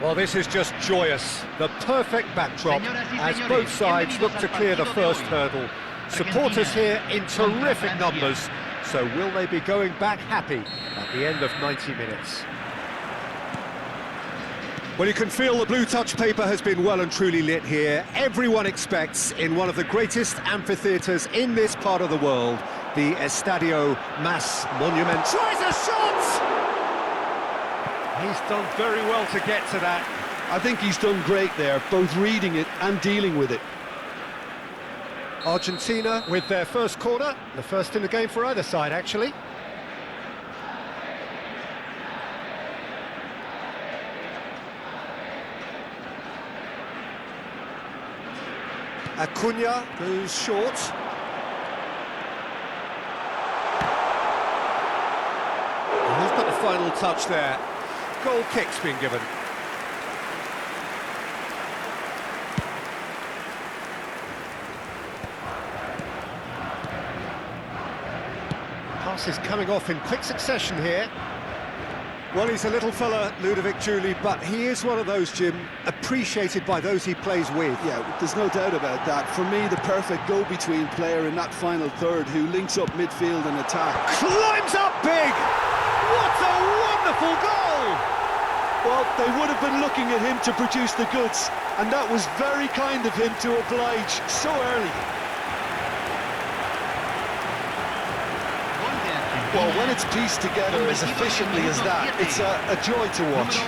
Well, this is just joyous. The perfect backdrop as both sides look to clear the first hurdle. Supporters here in terrific numbers, so will they be going back happy at the end of 90 minutes? Well, you can feel the blue touch paper has been well and truly lit here. Everyone expects, in one of the greatest amphitheatres in this part of the world, the Estadio Mas Monument. Tries a shot! He's done very well to get to that. I think he's done great there, both reading it and dealing with it. Argentina with their first corner, the first in the game for either side, actually. Acuna goes short. And who's got the final touch there? Goal kick's been given. Passes coming off in quick succession here. Well, he's a little fella, Ludovic Giuli, but he is one of those, Jim, appreciated by those he plays with. Yeah, there's no doubt about that. For me, the perfect go-between player in that final third who links up midfield and attack. Climbs up big! What a wonderful goal! Well, they would have been looking at him to produce the goods, and that was very kind of him to oblige so early. Well, when it's pieced together as efficiently as that, it's a joy to watch.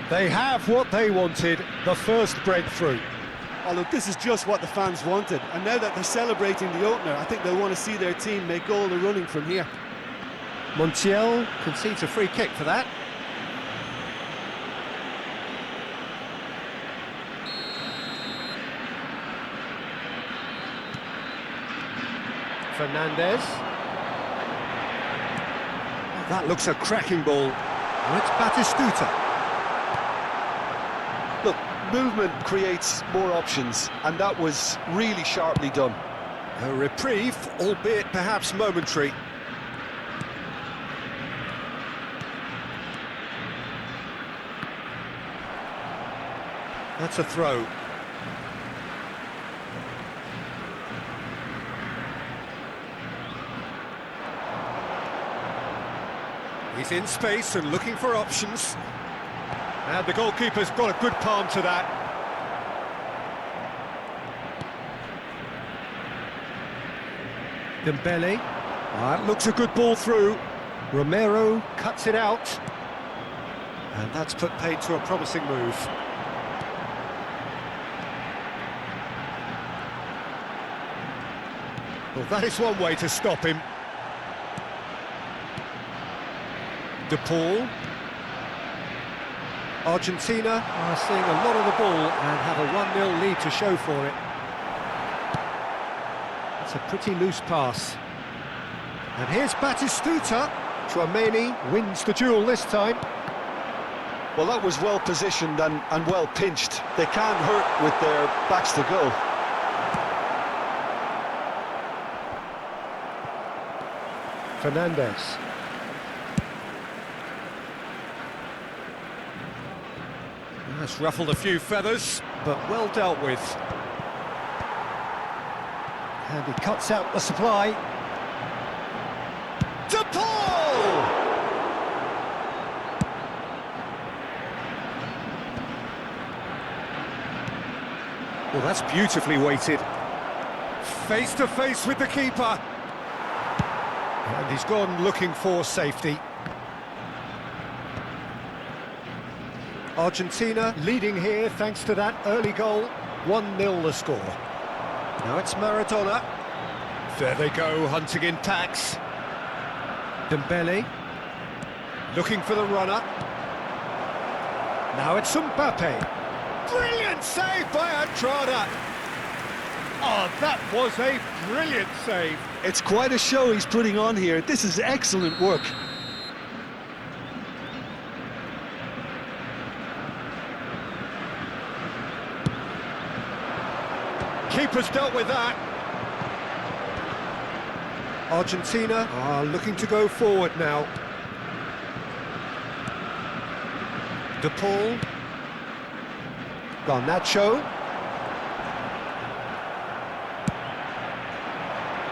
They have what they wanted, the first breakthrough. Oh, look, this is just what the fans wanted. And now that they're celebrating the opener, I think they'll want to see their team make all the running from here. Montiel concedes a free kick for that. Fernandez. That looks a cracking ball. And it's Batistuta. Look, movement creates more options, and that was really sharply done. A reprieve, albeit perhaps momentary. That's a throw. He's in space and looking for options. And the goalkeeper's got a good palm to that. Dembele. That looks a good ball through. Romero cuts it out. And that's put paid to a promising move. Well, that is one way to stop him. De Paul. Argentina are seeing a lot of the ball and have a 1-0 lead to show for it. It's a pretty loose pass. And here's Batistuta. Tchouaméni wins the duel this time. Well, that was well positioned and well pinched. They can't hurt with their backs to goal. Fernandez. That's ruffled a few feathers, but well dealt with. And he cuts out the supply. De Paul! Well, that's beautifully weighted. Face to face with the keeper. And he's gone looking for safety. Argentina leading here thanks to that early goal. 1-0 the score. Now it's Maradona. There they go, hunting in packs. Dembele. Looking for the runner. Now it's Mbappe. Brilliant save by Andrada. Oh, that was a brilliant save. It's quite a show he's putting on here. This is excellent work. Keeper's dealt with that. Argentina are looking to go forward now. De Paul. Garnacho.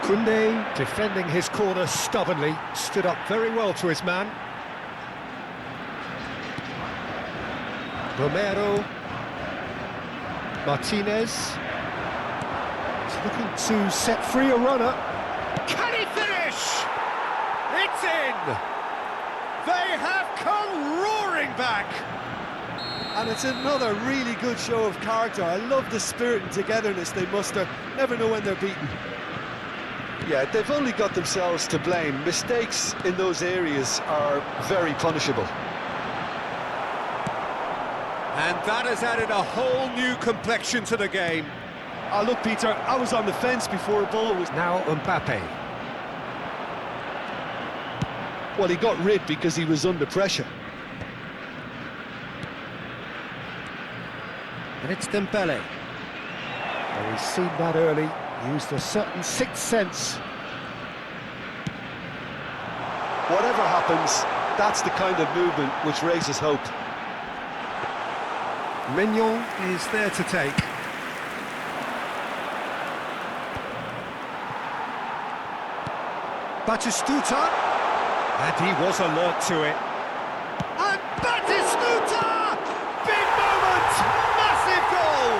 Koundé, defending his corner stubbornly, stood up very well to his man. Romero. Martinez. He's looking to set free a runner. Can he finish? It's in! They have come roaring back! And it's another really good show of character. I love the spirit and togetherness they muster. Never know when they're beaten. Yeah, they've only got themselves to blame. Mistakes in those areas are very punishable. And that has added a whole new complexion to the game. Oh, look, Peter, I was on the fence before a ball was... Now Mbappe. Well, he got rid because he was under pressure. And it's Dembele. Well, he's seen that early, used a certain sixth sense. Whatever happens, that's the kind of movement which raises hope. Mignon is there to take. Batistuta, and he was alert to it. And Batistuta! Big moment! Massive goal!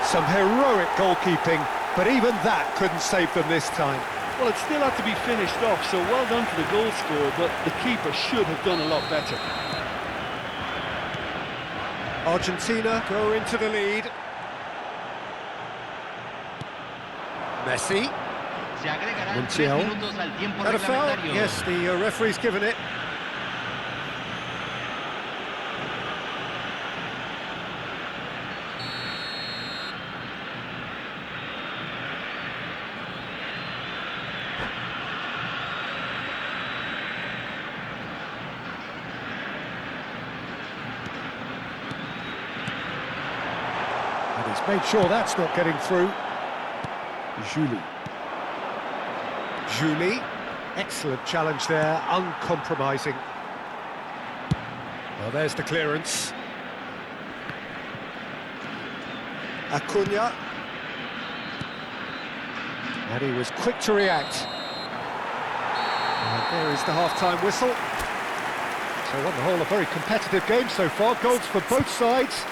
Some heroic goalkeeping, but even that couldn't save them this time. Well, it still had to be finished off, so well done for the goal scorer, but the keeper should have done a lot better. Argentina go into the lead. Messi. Montiel. Had a foul? Yes, the referee's given it. And he's made sure that's not getting through. Julie, excellent challenge there, uncompromising. Well, there's the clearance. Acuna. And he was quick to react. And there is the half-time whistle. So on the whole, a very competitive game so far. Goals for both sides,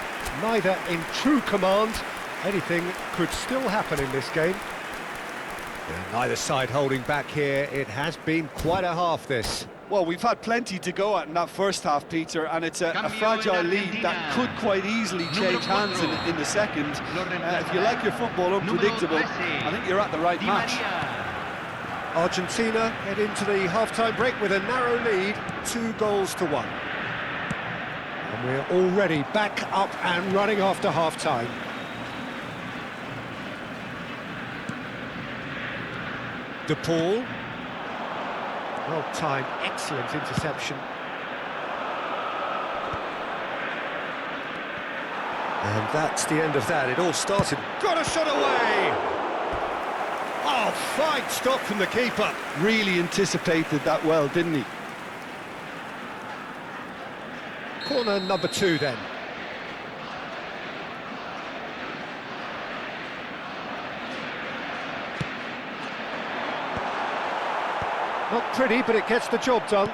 neither in true command. Anything could still happen in this game. Neither side holding back here. It has been quite a half, this. Well, we've had plenty to go at in that first half, Peter, and it's a fragile lead that could quite easily change hands in the second. If you like your football unpredictable, I think you're at the right match. Argentina head into the half-time break with a narrow lead, 2-1. And we're already back up and running after half-time. De Paul. Well-timed, excellent interception. And that's the end of that. It all started. Got a shot away! Oh, fine stop from the keeper. Really anticipated that well, didn't he? Corner number 2 then. Not pretty, but it gets the job done.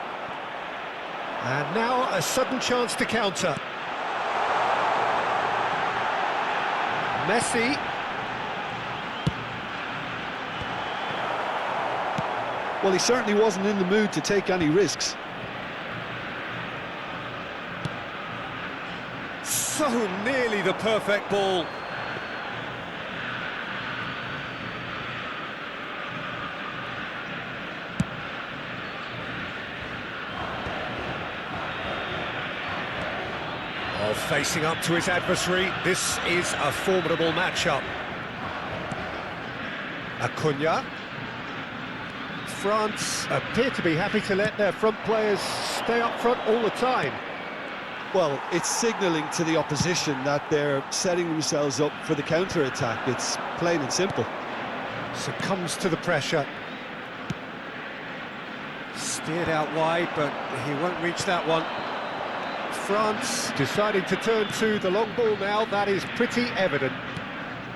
And now a sudden chance to counter. Messi. Well, he certainly wasn't in the mood to take any risks. So nearly the perfect ball. Oh, facing up to his adversary, this is a formidable matchup. Acuna. France appear to be happy to let their front players stay up front all the time. Well, it's signalling to the opposition that they're setting themselves up for the counter-attack. It's plain and simple. Succumbs to the pressure. Steered out wide, but he won't reach that one. France deciding to turn to the long ball now, that is pretty evident.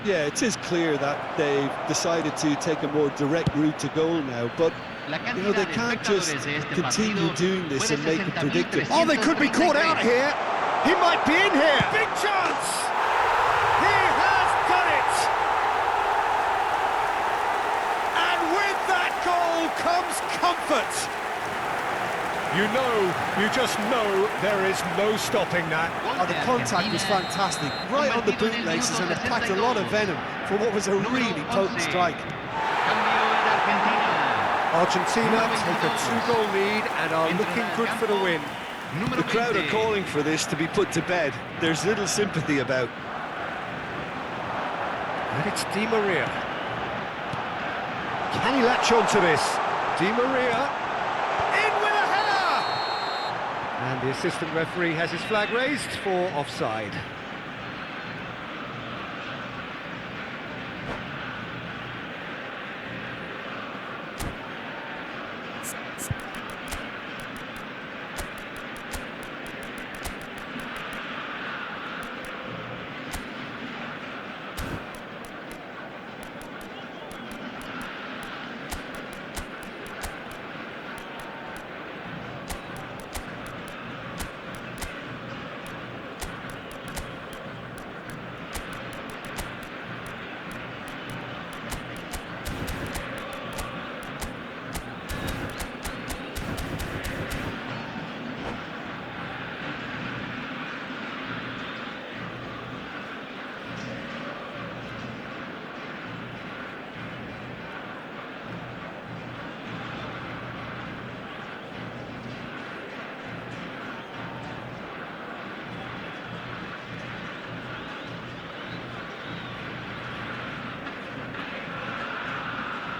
Yeah, it is clear that they've decided to take a more direct route to goal now, but you know, they can't just continue doing this and make it predictable. Oh, they could be caught out here. He might be in here. Big chance. He has done it. And with that goal comes comfort. You just know there is no stopping that. Oh, the contact was fantastic, right on the bootlaces, and it packed a lot of venom for what was a really potent strike. Argentina take a 2-goal lead and are looking good for the win. The crowd are calling for this to be put to bed. There's little sympathy about. And it's Di Maria. Can he latch on to this? Di Maria. In with a header! And the assistant referee has his flag raised for offside.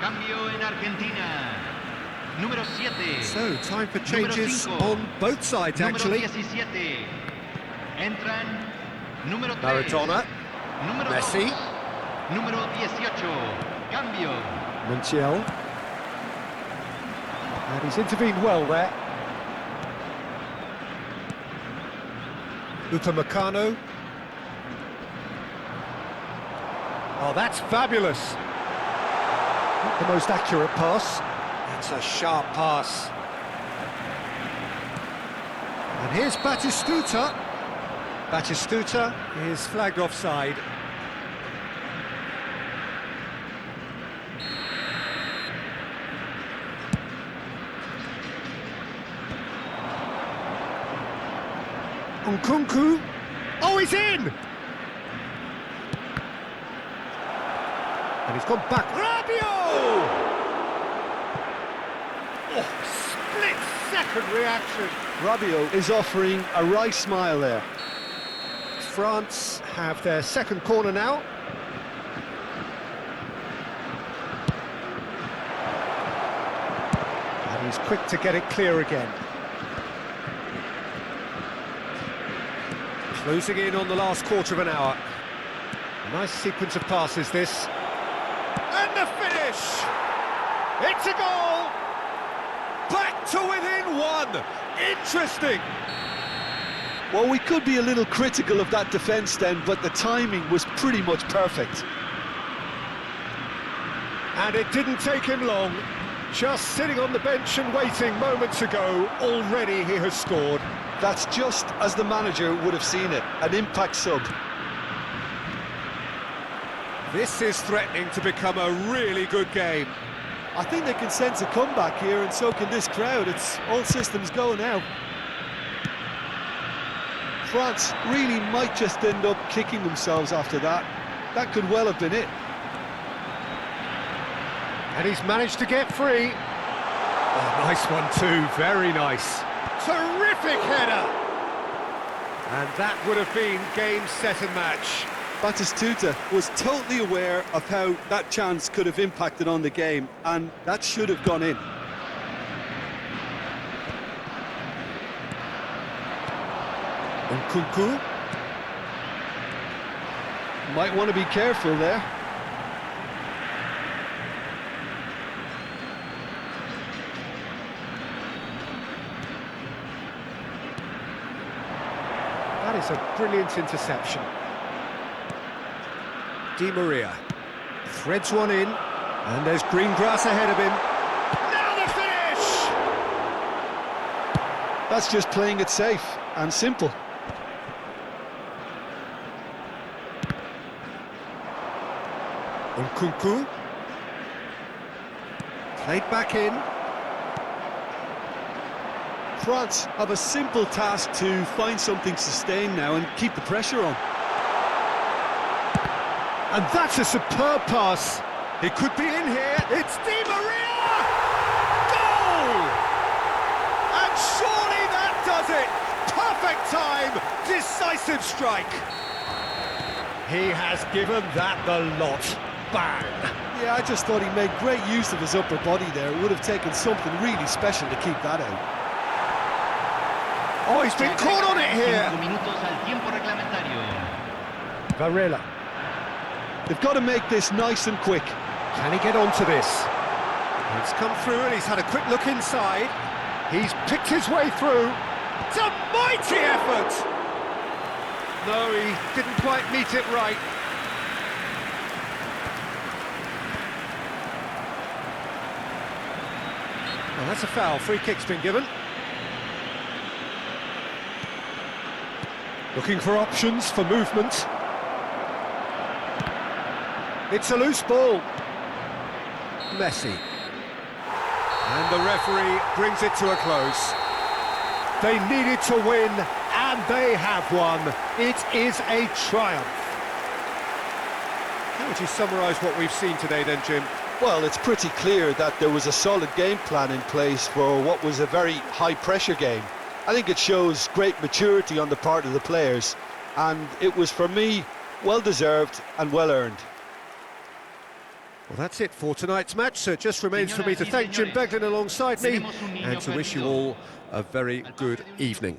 Cambio en Argentina. Número 7. So, time for changes on both sides, actually. Número 17. Entran número 3. Maradona. Número Messi. 2. Número 18. Cambio. Montiel. And he's intervened well there. Upamecano. Oh, that's fabulous. Not the most accurate pass. It's a sharp pass. And here's Batistuta. Batistuta is flagged offside. Nkunku. Oh, he's in! And he's gone back. Rabiot! Oh, split-second reaction. Rabiot is offering a wry smile there. France have their second corner now. And he's quick to get it clear again. Closing in on the last quarter of an hour. Nice sequence of passes, this. And the finish! It's a goal! Back to within one! Interesting! Well, we could be a little critical of that defence then, but the timing was pretty much perfect. And it didn't take him long. Just sitting on the bench and waiting moments ago, already he has scored. That's just as the manager would have seen it, an impact sub. This is threatening to become a really good game. I think they can sense a comeback here, and so can this crowd. It's all systems go now. France really might just end up kicking themselves after that. That could well have been it. And he's managed to get free. Oh, nice one too, very nice. Terrific header! And that would have been game, set and match. Batistuta was totally aware of how that chance could have impacted on the game, and that should have gone in. Nkunku might want to be careful there. That is a brilliant interception. Di Maria threads one in, and there's green grass ahead of him. Now the finish! That's just playing it safe and simple. Nkunku played back in. France have a simple task to find something sustained now and keep the pressure on. And that's a superb pass. It could be in here. It's Di Maria! Goal! And surely that does it. Perfect time, decisive strike. He has given that the lot. Bang! Yeah, I just thought he made great use of his upper body there. It would have taken something really special to keep that out. Oh, he's been caught on it here. Varela. They've got to make this nice and quick. Can he get onto this? It's come through and he's had a quick look inside. He's picked his way through. It's a mighty effort! No, he didn't quite meet it right. Well, that's a foul. Free kick's been given. Looking for options for movement. It's a loose ball. Messi. And the referee brings it to a close. They needed to win, and they have won. It is a triumph. How would you summarise what we've seen today then, Jim? Well, it's pretty clear that there was a solid game plan in place for what was a very high-pressure game. I think it shows great maturity on the part of the players, and it was, for me, well-deserved and well-earned. Well, that's it for tonight's match, so it just remains for me to thank Jim Beglin alongside me and to wish you all a very good evening.